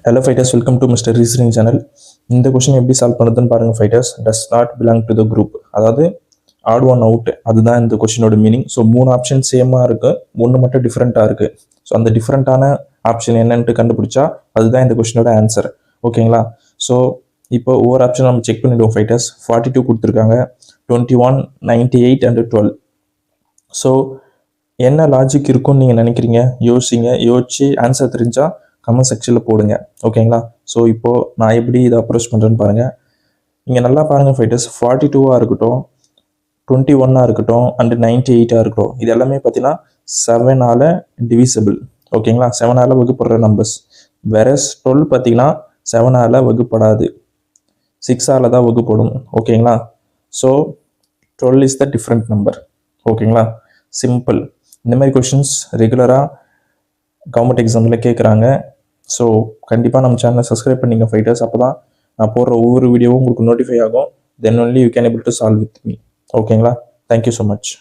Hello fighters, welcome to Mr. Reasoning channel. இந்த question எப்படி solve பண்ணுறதுன்னு பாருங்கள் fighters. Does not belong to the group, அதாவது add one out, அதுதான் இந்த கொஸ்டினோட மீனிங். ஸோ 3 ஆப்ஷன் சேமாக இருக்குது, 1 மட்டும் டிஃப்ரெண்ட்டாக இருக்குது. ஸோ அந்த டிஃப்ரெண்ட்டான ஆப்ஷன் என்னன்ட்டு கண்டுபிடிச்சா அதுதான் இந்த கொஸ்டினோட ஆன்சர். ஓகேங்களா? ஸோ இப்போ ஒவ்வொரு ஆப்ஷன் நம்ம செக் பண்ணிவிடுவோம் ஃபைட்டர்ஸ். 42 கொடுத்துருக்காங்க, 21, 98 அண்ட் 12. ஸோ என்ன லாஜிக் இருக்கும்னு நீங்கள் நினைக்கிறீங்க? யோசிச்சு ஆன்சர் தெரிஞ்சால் கமெண்ட் செக்ஷனில் போடுங்க. ஓகேங்களா? ஸோ இப்போது நான் எப்படி இதை அப்ரோச் பண்ணுறேன்னு பாருங்கள். இங்கே நல்லா பாருங்கள் ஃபைட்டர்ஸ், 42 இருக்கட்டும், 21 இருக்கட்டும் அண்ட் 98 இருக்கட்டும், இது எல்லாமே பார்த்தீங்கன்னா 7ஆல் டிவிசபிள். ஓகேங்களா? 7ஆல் வகுப்படுற நம்பர்ஸ். வெரஸ் 12 பார்த்தீங்கன்னா 7ஆல் வகுப்படாது, 6ஆல் தான் வகுப்படும். ஓகேங்களா? So 12 is the different number. ஓகேங்களா? சிம்பிள். இந்த மாதிரி கொஷின்ஸ் ரெகுலராக கவர்மெண்ட் எக்ஸாமில் கேட்குறாங்க. ஸோ கண்டிப்பாக நம்ம சேனலை சப்ஸ்கிரைப் பண்ணிங்க ஃபைட்டர்ஸ். அப்போ தான் நான் போடுற ஒவ்வொரு வீடியோவும் உங்களுக்கு நோட்டிஃபை ஆகும். Then only you can able to solve with me. ஓகேங்களா? Thank you so much.